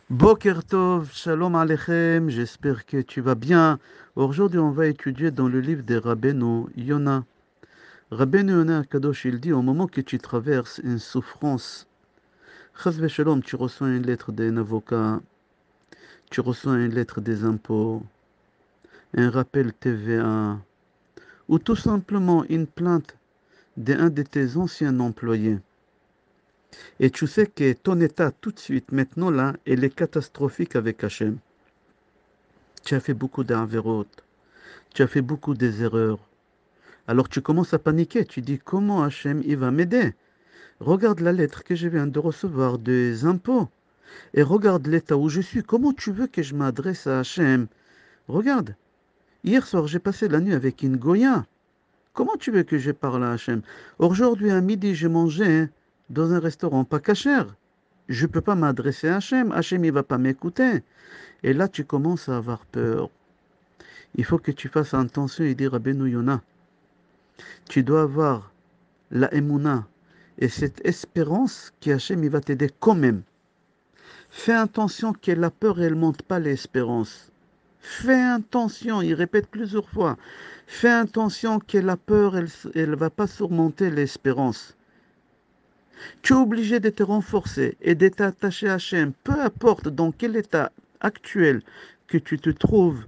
Boker Tov, Shalom Aleichem, j'espère que tu vas bien. Aujourd'hui, on va étudier dans le livre des Rabbeinu Yona. Rabbeinu Yona Kadosh, il dit, au moment que tu traverses une souffrance, Chas Shalom, tu reçois une lettre d'un avocat, tu reçois une lettre des impôts, un rappel TVA, ou tout simplement une plainte d'un de tes anciens employés. Et tu sais que ton état tout de suite, maintenant là, il est catastrophique avec Hachem. Tu as fait beaucoup d'avérotes. Tu as fait beaucoup des erreurs. Alors tu commences à paniquer. Tu dis comment Hachem il va m'aider? Regarde la lettre que je viens de recevoir des impôts et regarde l'état où je suis. Comment tu veux que je m'adresse à Hachem? Regarde, hier soir j'ai passé la nuit avec une Goya. Comment tu veux que je parle à Hachem? Aujourd'hui à midi j'ai mangé dans un restaurant pas cachère. Je ne peux pas m'adresser à Hachem. Hachem il va pas m'écouter. Et là tu commences à avoir peur. Il faut que tu fasses attention et dire à Benoît Yona. Tu dois avoir la émouna et cette espérance qu'Hachem il va t'aider quand même. Fais attention que la peur elle monte pas l'espérance. Fais attention, il répète plusieurs fois. Fais attention que la peur elle va pas surmonter l'espérance. Tu es obligé de te renforcer et de t'attacher à Hachem, peu importe dans quel état actuel que tu te trouves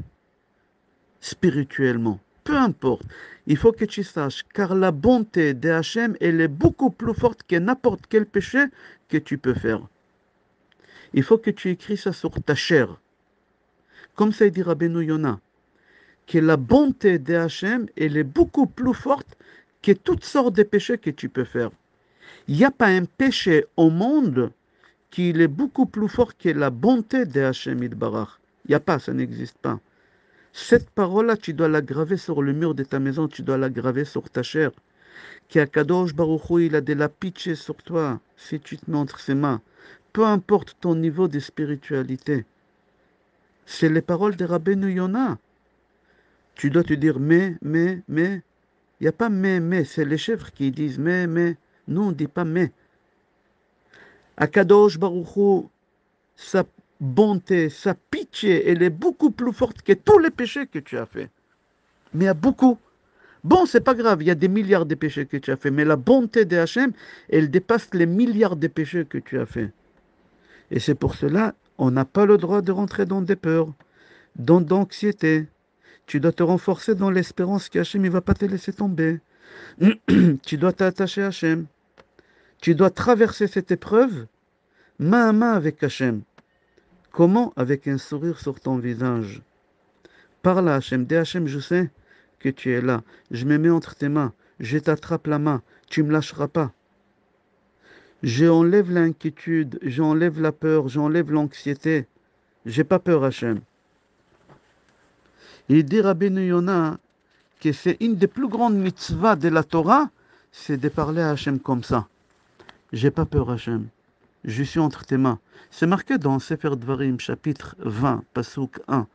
spirituellement. Peu importe. Il faut que tu saches, car la bonté de Hachem, elle est beaucoup plus forte que n'importe quel péché que tu peux faire. Il faut que tu écris ça sur ta chair. Comme ça dit Rabbeinu Yona, que la bonté de Hachem, elle est beaucoup plus forte que toutes sortes de péchés que tu peux faire. Il n'y a pas un péché au monde qui est beaucoup plus fort que la bonté de Hachem Idbarach. Il n'y a pas, ça n'existe pas. Cette parole-là, tu dois la graver sur le mur de ta maison, tu dois la graver sur ta chair. Kadosh Baruch Hu, il a de la pitié sur toi si tu te mets entre ses mains. Peu importe ton niveau de spiritualité. C'est les paroles de Rabbeinu Yona. Tu dois te dire mais. Il n'y a pas mais. C'est les chèvres qui disent mais. Nous, on ne dit pas mais. Akadosh Baruch Hu, sa bonté, sa pitié, elle est beaucoup plus forte que tous les péchés que tu as faits. Mais il y a beaucoup. Bon, c'est pas grave, il y a des milliards de péchés que tu as fait, mais la bonté de Hachem, elle dépasse les milliards de péchés que tu as fait. Et c'est pour cela, on n'a pas le droit de rentrer dans des peurs, dans l'anxiété. Tu dois te renforcer dans l'espérance qu'Hachem ne va pas te laisser tomber. Tu dois t'attacher à Hachem. Tu dois traverser cette épreuve main à main avec Hachem. Comment? Avec un sourire sur ton visage. Parle à Hachem. Dis Hachem, je sais que tu es là. Je me mets entre tes mains. Je t'attrape la main. Tu ne me lâcheras pas. J'enlève l'inquiétude, j'enlève la peur, j'enlève l'anxiété. J'ai pas peur, Hachem. Il dit Rabbeinu Yona que c'est une des plus grandes mitzvahs de la Torah, c'est de parler à Hachem comme ça. J'ai pas peur, Hachem. Je suis entre tes mains. C'est marqué dans Sefer Dvarim, chapitre 20, Pasuk 1.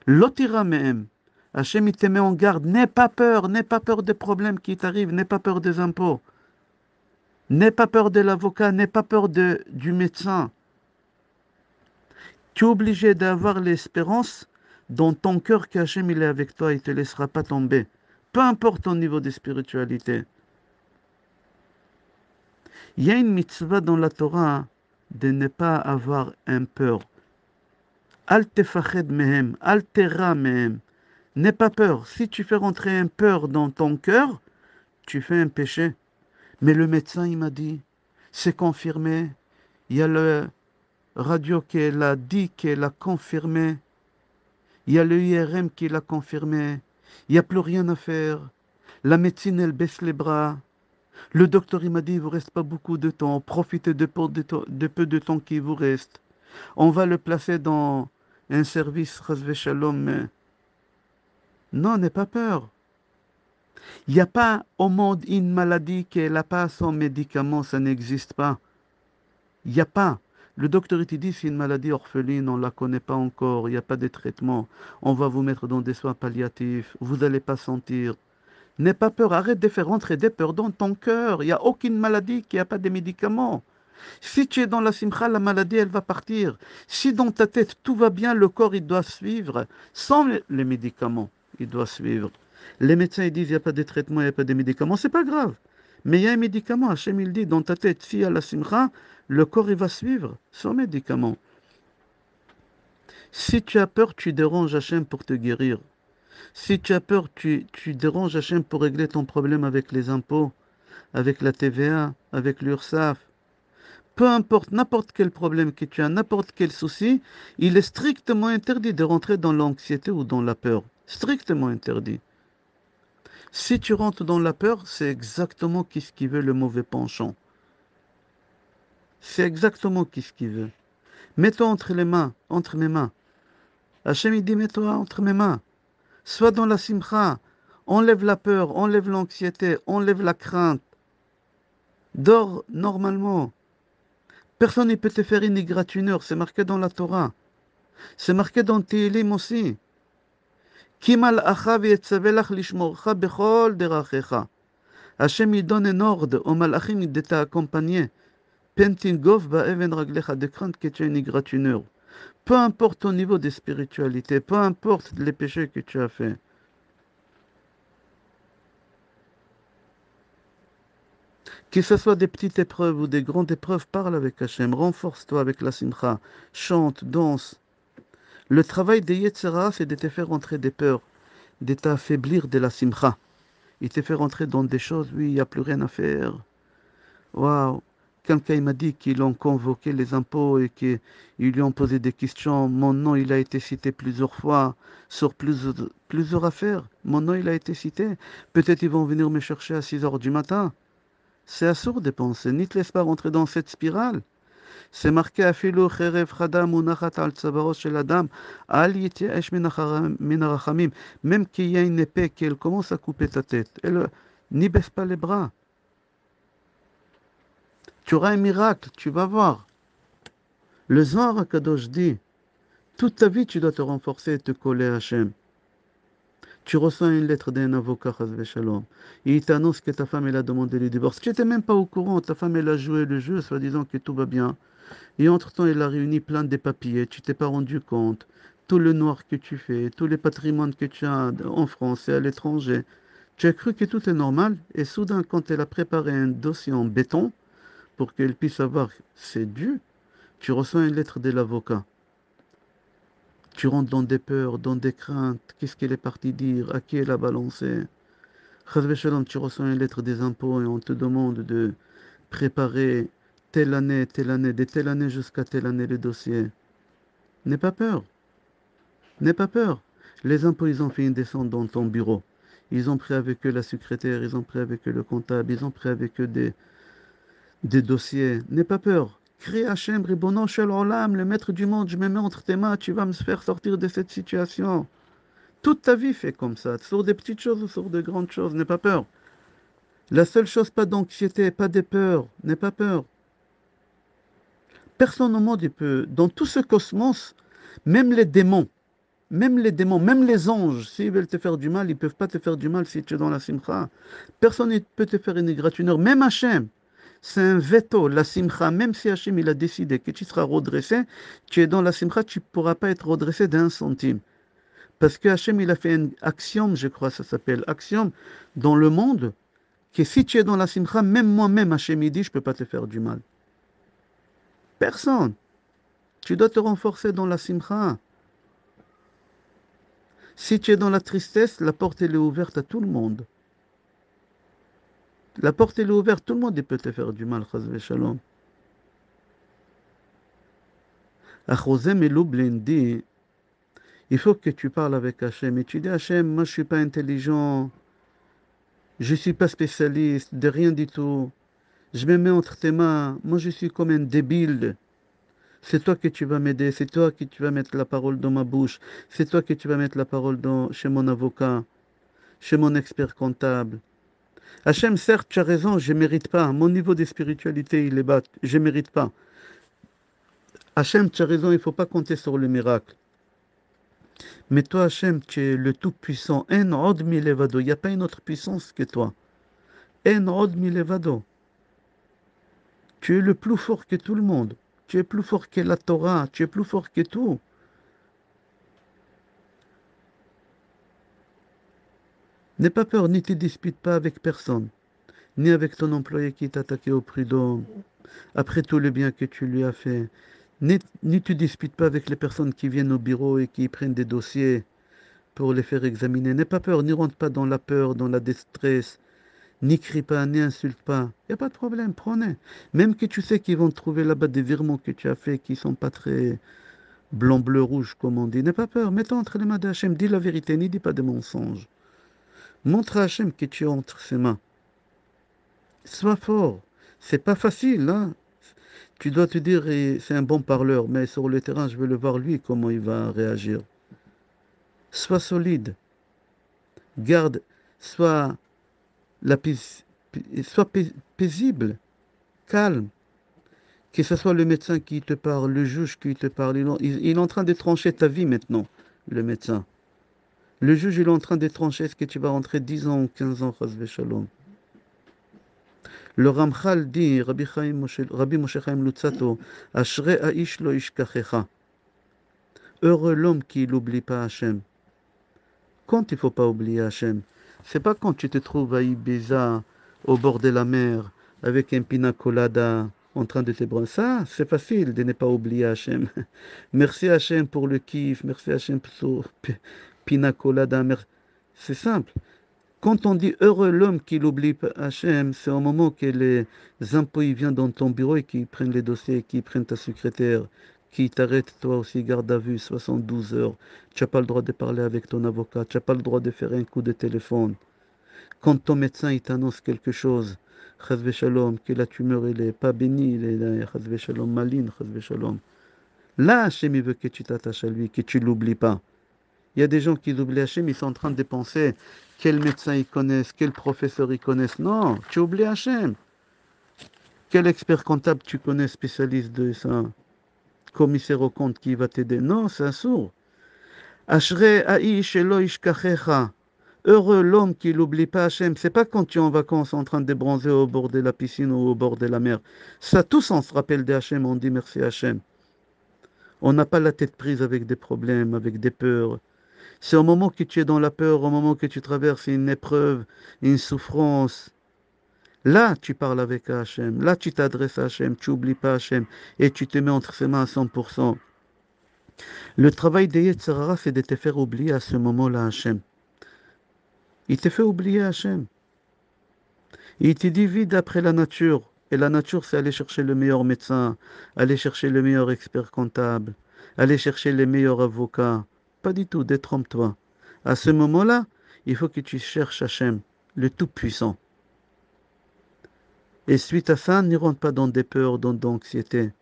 Lotira mehem. Hachem, il te met en garde. N'aie pas peur des problèmes qui t'arrivent, n'aie pas peur des impôts. N'aie pas peur de l'avocat, n'aie pas peur du médecin. Tu es obligé d'avoir l'espérance dans ton cœur qu'Hachem il est avec toi, il ne te laissera pas tomber. Peu importe ton niveau de spiritualité. Il y a une mitzvah dans la Torah de ne pas avoir un peur. Al tefached mehem, al tera mehem. N'aie pas peur. Si tu fais rentrer un peur dans ton cœur, tu fais un péché. Mais le médecin, il m'a dit, c'est confirmé. Il y a le radio qui l'a dit, qui l'a confirmé. Il y a le IRM qui l'a confirmé. Il n'y a plus rien à faire. La médecine, elle baisse les bras. Le docteur, il m'a dit, il ne vous reste pas beaucoup de temps. Profitez de peu de temps qui vous reste. On va le placer dans un service, Chazve Shalom. Non, n'aie pas peur. Il n'y a pas au monde une maladie qui n'a pas son médicament, ça n'existe pas. Il n'y a pas. Le docteur il te dit c'est une maladie orpheline, on ne la connaît pas encore, il n'y a pas de traitement. On va vous mettre dans des soins palliatifs, vous n'allez pas sentir. N'aie pas peur, arrête de faire rentrer des peurs dans ton cœur. Il n'y a aucune maladie qui n'a pas de médicaments. Si tu es dans la simcha, la maladie, elle va partir. Si dans ta tête, tout va bien, le corps, il doit suivre. Sans les médicaments, il doit suivre. Les médecins, ils disent, il n'y a pas de traitement, il n'y a pas de médicaments. C'est pas grave. Mais il y a un médicament. Hachem, il dit, dans ta tête, si il y a la simcha, le corps, il va suivre sans médicaments. Si tu as peur, tu déranges Hachem pour te guérir. Si tu as peur, tu déranges Hachem pour régler ton problème avec les impôts, avec la TVA, avec l'URSSAF. Peu importe, n'importe quel problème que tu as, n'importe quel souci, il est strictement interdit de rentrer dans l'anxiété ou dans la peur. Strictement interdit. Si tu rentres dans la peur, c'est exactement ce qu'il veut le mauvais penchant. C'est exactement ce qu'il veut. Mets-toi entre les mains, entre mes mains. Hachem il dit mets-toi entre mes mains. Sois dans la simcha. Enlève la peur, enlève l'anxiété, enlève la crainte. Dors normalement. Personne ne peut te faire une égratignure, c'est marqué dans la Torah. C'est marqué dans Tehillim aussi. Ki mal'acha v'yetzavelach lishmorcha bechol derachecha. Hachem il donne un ordre aux malachim de t'accompagner. Pentingov ba'even raglecha, de crainte que tu aies une égratignure. Peu importe ton niveau de spiritualité, peu importe les péchés que tu as faits. Que ce soit des petites épreuves ou des grandes épreuves, parle avec Hachem, renforce-toi avec la simcha, chante, danse. Le travail des Yetzirah, c'est de te faire entrer des peurs, de t'affaiblir de la simcha. Il te fait rentrer dans des choses, oui, il n'y a plus rien à faire. Waouh! Quelqu'un il m'a dit qu'ils ont convoqué les impôts et qu'ils lui ont posé des questions. Mon nom, il a été cité plusieurs fois sur plusieurs affaires. Mon nom, il a été cité. Peut-être ils vont venir me chercher à 6 heures du matin. C'est absurde de penser. N'y te laisse pas rentrer dans cette spirale. C'est marqué Afilu cherev chadam unachat al tsabaros shel adam al yityaesh min harachamim. Même qu'il y a une épée qui commence à couper ta tête. N'y baisse pas les bras. Tu auras un miracle, tu vas voir. Le Zohar HaKadosh dit, toute ta vie tu dois te renforcer et te coller à Hachem. Tu reçois une lettre d'un avocat, Chas v'Shalom, et il t'annonce que ta femme elle a demandé le divorce. Tu n'étais même pas au courant, ta femme elle a joué le jeu, soi-disant que tout va bien. Et entre-temps, elle a réuni plein de papiers, tu t'es pas rendu compte. Tout le noir que tu fais, tous les patrimoines que tu as en France et à l'étranger. Tu as cru que tout est normal, et soudain, quand elle a préparé un dossier en béton, pour qu'elle puisse savoir c'est dû, tu reçois une lettre de l'avocat. Tu rentres dans des peurs, dans des craintes. Qu'est-ce qu'elle est partie dire? À qui elle a balancé? Chas Shalom, tu reçois une lettre des impôts et on te demande de préparer telle année, de telle année jusqu'à telle année le dossier. N'aie pas peur. N'aie pas peur. Les impôts, ils ont fait une descente dans ton bureau. Ils ont pris avec eux la secrétaire, ils ont pris avec eux le comptable, ils ont pris avec eux des dossiers. N'aie pas peur. Crie Hachem, Ribono Shel Olam, le maître du monde, je me mets entre tes mains, tu vas me faire sortir de cette situation. Toute ta vie fait comme ça, sur des petites choses ou sur de grandes choses, n'aie pas peur. La seule chose, pas d'anxiété, pas de peur, n'aie pas peur. Personne au monde, il peut, dans tout ce cosmos, même les démons, même les anges, s'ils veulent te faire du mal, ils ne peuvent pas te faire du mal si tu es dans la simcha. Personne ne peut te faire une égratignure, même Hachem. C'est un veto, la simcha, même si Hachem il a décidé que tu seras redressé, tu es dans la simcha, tu ne pourras pas être redressé d'un centime. Parce que Hachem il a fait un axiome, je crois ça s'appelle, axiome dans le monde, que si tu es dans la simcha, même moi-même, Hachem il dit, je ne peux pas te faire du mal. Personne. Tu dois te renforcer dans la simcha. Si tu es dans la tristesse, la porte elle est ouverte à tout le monde. La porte elle est ouverte, tout le monde il peut te faire du mal, chas v'shalom. Achosem et Lublin dit, il faut que tu parles avec Hachem. Et tu dis, Hachem, moi je ne suis pas intelligent, je ne suis pas spécialiste de rien du tout. Je me mets entre tes mains, moi je suis comme un débile. C'est toi que tu vas m'aider, c'est toi qui tu vas mettre la parole dans ma bouche, c'est toi que tu vas mettre la parole chez mon avocat, chez mon expert comptable. Hachem, certes, tu as raison, je ne mérite pas. Mon niveau de spiritualité, il est bas. Je ne mérite pas. Hachem, tu as raison, il ne faut pas compter sur le miracle. Mais toi, Hachem, tu es le Tout-Puissant. En od milevado. Il n'y a pas une autre puissance que toi. En od milevado. Tu es le plus fort que tout le monde. Tu es plus fort que la Torah. Tu es plus fort que tout. N'aie pas peur, ni te dispute pas avec personne, ni avec ton employé qui t'a attaqué au prud'homme, après tout le bien que tu lui as fait. Ni te dispute pas avec les personnes qui viennent au bureau et qui prennent des dossiers pour les faire examiner. N'aie pas peur, n'y rentre pas dans la peur, dans la détresse, n'y crie pas, n'y insulte pas. Il n'y a pas de problème, prenez. Même que tu sais qu'ils vont trouver là-bas des virements que tu as fait qui sont pas très blanc, bleu, rouge, comme on dit. N'aie pas peur, mets-toi entre les mains d'Hachem, dis la vérité, n'y dis pas des mensonges. Montre à Hachem que tu es entre ses mains. Sois fort. C'est pas facile, hein. Tu dois te dire, c'est un bon parleur, mais sur le terrain, je veux le voir lui, comment il va réagir. Sois solide. Garde, sois, la sois paisible, calme. Que ce soit le médecin qui te parle, le juge qui te parle, il est en train de trancher ta vie maintenant, le médecin. Le juge, il est en train de trancher est-ce que tu vas rentrer 10 ans ou 15 ans, chas v'shalom. Le Ramchal dit, Rabbi Moshe Chaim Lutzato, Ashrei Aish lo ishkachecha. Heureux l'homme qui n'oublie pas Hachem. Quand il ne faut pas oublier Hachem, c'est pas quand tu te trouves à Ibiza, au bord de la mer, avec un pina colada, en train de te bronzer. Ça, c'est facile de ne pas oublier Hachem. Merci Hachem pour le kiff, merci Hachem pour pina colada. C'est simple. Quand on dit heureux l'homme qui n'oublie pas Hachem, c'est au moment que les impôts ils viennent dans ton bureau et qu'ils prennent les dossiers, qu'ils prennent ta secrétaire, qui t'arrêtent toi aussi garde à vue 72 heures. Tu n'as pas le droit de parler avec ton avocat, tu n'as pas le droit de faire un coup de téléphone. Quand ton médecin il t'annonce quelque chose, chas shalom, que la tumeur elle est pas bénie, elle est là, chas shalom, maligne, chas shalom. Là, Hachem il veut que tu t'attaches à lui, que tu l'oublies pas. Il y a des gens qui oublient Hachem, ils sont en train de penser quel médecin ils connaissent, quel professeur ils connaissent. Non, tu oublies Hachem. Quel expert comptable tu connais, spécialiste de ça, commissaire au compte qui va t'aider. Non, c'est un sourd. Ashrei Aish Elo Ishkachecha. Heureux l'homme qui n'oublie pas Hachem. C'est pas quand tu es en vacances en train de bronzer au bord de la piscine ou au bord de la mer. Ça, tous on se rappelle de Hachem, on dit merci Hachem. On n'a pas la tête prise avec des problèmes, avec des peurs. C'est au moment que tu es dans la peur, au moment que tu traverses une épreuve, une souffrance. Là, tu parles avec Hachem. Là, tu t'adresses à Hachem. Tu n'oublies pas Hachem. Et tu te mets entre ses mains à 100%. Le travail des Yetzirara, c'est de te faire oublier à ce moment-là Hachem. Il te fait oublier Hachem. Il te dit vis d'après la nature. Et la nature, c'est aller chercher le meilleur médecin, aller chercher le meilleur expert comptable, aller chercher les meilleurs avocats. Pas du tout, détrompe-toi. À ce moment-là, il faut que tu cherches Hachem, le Tout-Puissant. Et suite à ça, n'y rentre pas dans des peurs, dans l'anxiété.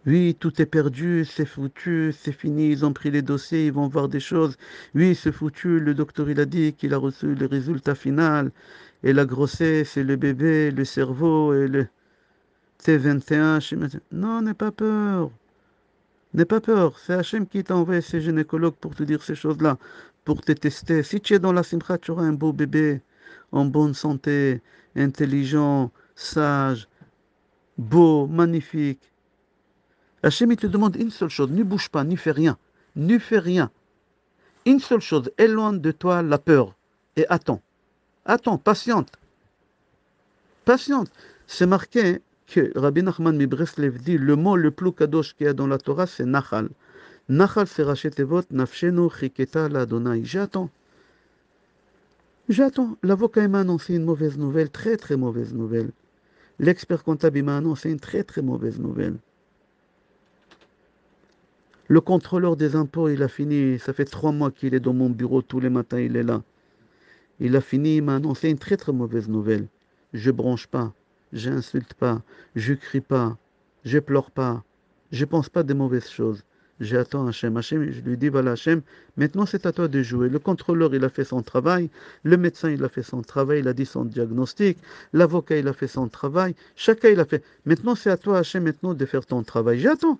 Oui, tout est perdu, c'est foutu, c'est fini, ils ont pris les dossiers, ils vont voir des choses. Oui, c'est foutu, le docteur il a dit qu'il a reçu le résultat final. Et la grossesse, et le bébé, le cerveau, et le T21. Non, n'aie pas peur. N'aie pas peur. C'est Hachem qui t'a envoyé ces gynécologues pour te dire ces choses-là, pour te tester. Si tu es dans la simcha, tu auras un beau bébé, en bonne santé, intelligent, sage, beau, magnifique. Hachem, il te demande une seule chose, ne bouge pas, ne fais rien. Ne fais rien. Une seule chose, éloigne de toi la peur. Et attends. Attends, patiente. Patiente. C'est marqué que Rabbi Nachman mi Breslev dit le mot le plus kadosh qu'il y a dans la Torah, c'est Nachal. Nachal, c'est Raché Tevot, Nafshenu Chiketa la Adonai. J'attends. J'attends. L'avocat m'a annoncé une mauvaise nouvelle, très très mauvaise nouvelle. L'expert comptable m'a annoncé une très très mauvaise nouvelle. Le contrôleur des impôts, il a fini, ça fait 3 mois qu'il est dans mon bureau, tous les matins il est là. Il a fini, il m'a annoncé une très très mauvaise nouvelle. Je bronche pas, j'insulte pas, je crie pas, je pleure pas, je pense pas des mauvaises choses. J'attends Hachem. Hachem, je lui dis, voilà Hachem, maintenant c'est à toi de jouer. Le contrôleur, il a fait son travail, le médecin, il a fait son travail, il a dit son diagnostic, l'avocat, il a fait son travail, chacun, il a fait. Maintenant c'est à toi Hachem, maintenant de faire ton travail. J'attends.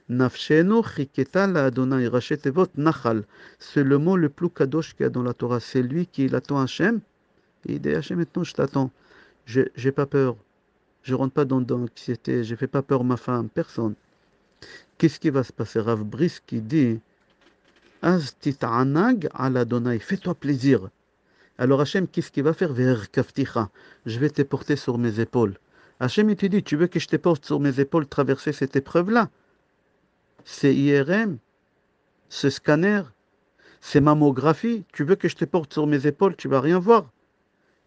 Nafshenu chiketa la Adonai rachetevot nachal. C'est le mot le plus kadosh qu'il y a dans la Torah. C'est lui qui l'attend Hachem. Et il dit Hachem, maintenant je t'attends. J'ai pas peur. je rentre pas dans l'anxiété, je fais pas peur à ma femme, personne. Qu'est-ce qui va se passer? Rav Brisk qui dit, Az tit'anag ala Adonai, fais-toi plaisir. Alors Hachem, qu'est-ce qu'il va faire? Ve'erkavticha, je vais te porter sur mes épaules. Hachem, il te dit, tu veux que je te porte sur mes épaules traverser cette épreuve-là? C'est IRM, ce scanner, c'est mammographie. Tu veux que je te porte sur mes épaules, tu vas rien voir.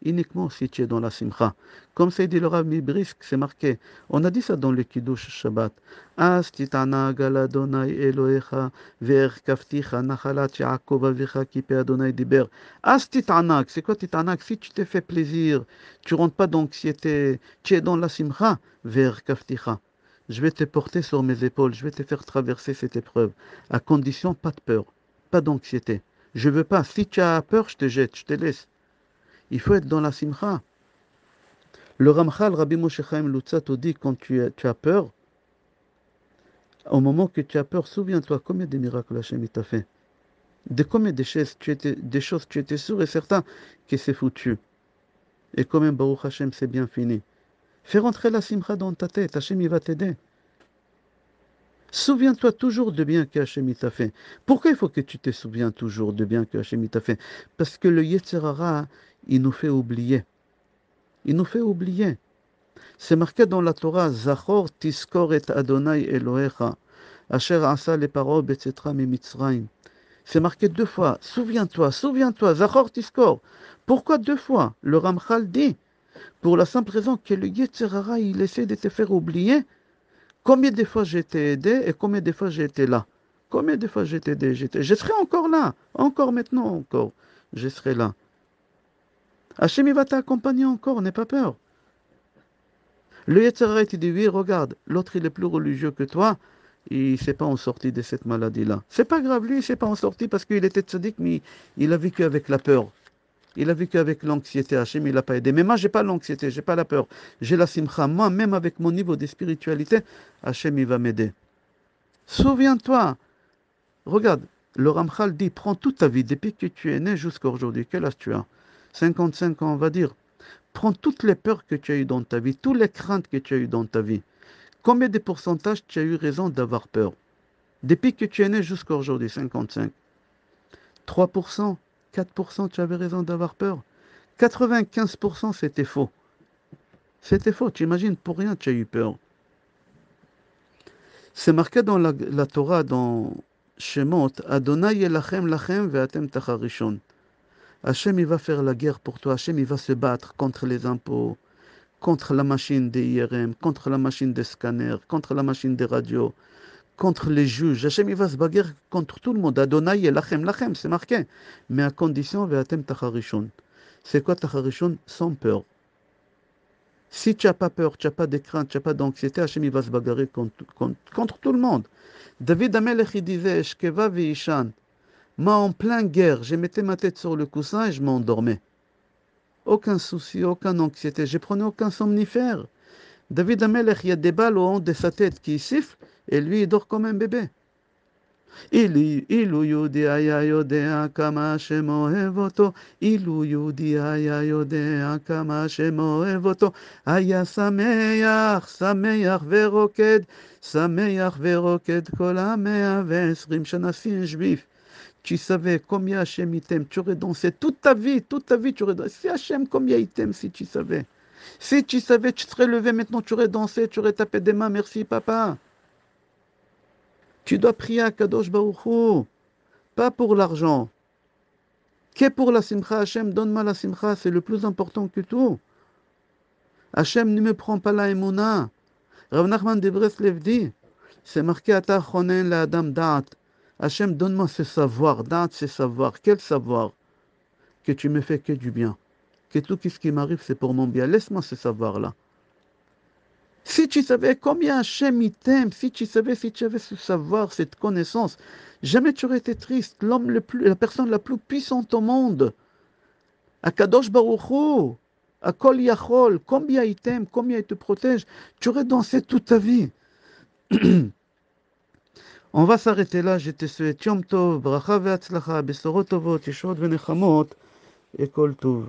Uniquement si tu es dans la simcha. Comme ça dit le Rav Brisk, c'est marqué. On a dit ça dans le Kiddush Shabbat. As tit'anag al Adonai Elohecha ve'erkavticha nachalat Yaakov avicha kipe Adonai diber. As tit'anag, c'est quoi tit'anag? Si tu te fais plaisir, tu rentres pas d'anxiété, tu es dans la simcha, ve'erkavticha. Je vais te porter sur mes épaules, je vais te faire traverser cette épreuve, à condition pas de peur, pas d'anxiété. Je veux pas. Si tu as peur, je te jette, je te laisse. Il faut être dans la simcha. Le Ramchal, Rabbi Moshe Chaim Lutzat, dit quand tu as peur, au moment que tu as peur, souviens-toi combien de miracles Hachem t'a fait. De combien de choses tu étais sûr et certain que c'est foutu. Et quand même, Baruch Hachem, c'est bien fini. Fais rentrer la simcha dans ta tête, Hachem il va t'aider. Souviens-toi toujours de bien que Hachem t'a fait. Pourquoi il faut que tu te souviens toujours de bien que Hachem t'a fait? Parce que le Yetzer Hara, il nous fait oublier. Il nous fait oublier. C'est marqué dans la Torah, Zachor tiskor et Adonai Elohecha, Asher asa les paroles betzetra mimitzraim. C'est marqué 2 fois. Souviens-toi, souviens-toi, Zachor tiskor. Pourquoi 2 fois? Le Ramchal dit, pour la simple raison que le Yetzer Hara, il essaie de te faire oublier combien de fois j'ai été aidé et combien de fois j'ai été là. Combien de fois j'ai été aidé, je serai encore là, encore maintenant, encore, je serai là. Hachem, il va t'accompagner encore, n'aie pas peur. Le Yetzer Hara, il dit, oui, regarde, l'autre, il est plus religieux que toi, il ne s'est pas en sorti de cette maladie-là. C'est pas grave, lui, il ne s'est pas en sorti parce qu'il était tzaddik, mais il a vécu avec la peur. Il a vécu avec l'anxiété. Hachem, il l'a pas aidé. Mais moi, j'ai pas l'anxiété, j'ai pas la peur. J'ai la simcha. Moi, même avec mon niveau de spiritualité, Hachem, il va m'aider. Souviens-toi, regarde, le Ramchal dit, prends toute ta vie, depuis que tu es né jusqu'à aujourd'hui. Quel âge tu as? 55 ans, on va dire. Prends toutes les peurs que tu as eues dans ta vie, toutes les craintes que tu as eues dans ta vie. Combien de pourcentages tu as eu raison d'avoir peur? Depuis que tu es né jusqu'à aujourd'hui, 55. 3%, 4%, tu avais raison d'avoir peur. 95%, c'était faux. C'était faux. Tu imagines, pour rien, tu as eu peur. C'est marqué dans la Torah, dans Shemot, Adonai elachem lachem ve'atem tacharishon. Hachem, il va faire la guerre pour toi. Hachem, il va se battre contre les impôts, contre la machine des IRM, contre la machine des scanners, contre la machine des radios, contre les juges. Hachem, il va se bagarrer contre tout le monde. Adonai elachem lachem, c'est marqué. Mais à condition, ve'atem tacharishon. C'est quoi tacharishon? Sans peur. Si tu n'as pas peur, tu n'as pas de crainte, tu n'as pas d'anxiété, Hachem il va se bagarrer contre tout le monde. David Amelech il disait, Shkeva ve'ishan. Moi en pleine guerre, je mettais ma tête sur le coussin et je m'endormais. Aucun souci, aucune anxiété, je prenais aucun somnifère. David Amelech, il y a des balles au haut de sa tête qui sifflent et lui il dort comme un bébé. אילו יהודי היה יודע כמה השם אוהב אותו, אילו יהודי היה יודע כמה השם אוהב אותו, היה שמח, שמח ורוקד, שמח ורוקד כל 120 שנה. Si un juif, tu savais combien Hachem il t'aime, tu aurais dansé toute ta vie, tu aurais dansé. Si Hachem combien il t'aime, si tu savais. Si tu savais, tu serais levé maintenant, tu aurais dansé, tu aurais tapé des mains, merci papa. Tu dois prier à Kadosh Baruch Hu, pas pour l'argent, que pour la simcha. Hachem, donne-moi la simcha, c'est le plus important que tout. Hachem, ne me prends pas la emuna. Rav Nachman de Breslev dit, c'est marqué Ata chonen la adam da'at. Hachem, donne-moi ce savoir. Da'at, c'est savoir. Quel savoir? Que tu me fais que du bien. Que tout ce qui m'arrive, c'est pour mon bien. Laisse-moi ce savoir-là. Si tu savais combien Hachem il t'aime, si tu avais ce savoir, cette connaissance, jamais tu aurais été triste. La personne la plus puissante au monde, Akadosh Baruch Hu, Akol Yachol, combien il t'aime, combien il te protège, tu aurais dansé toute ta vie. On va s'arrêter là. Je te souhaite Yom Tov, Bracha ve'atzlacha, Besorot Tovot, Yeshua venechamot, et Kol Tov.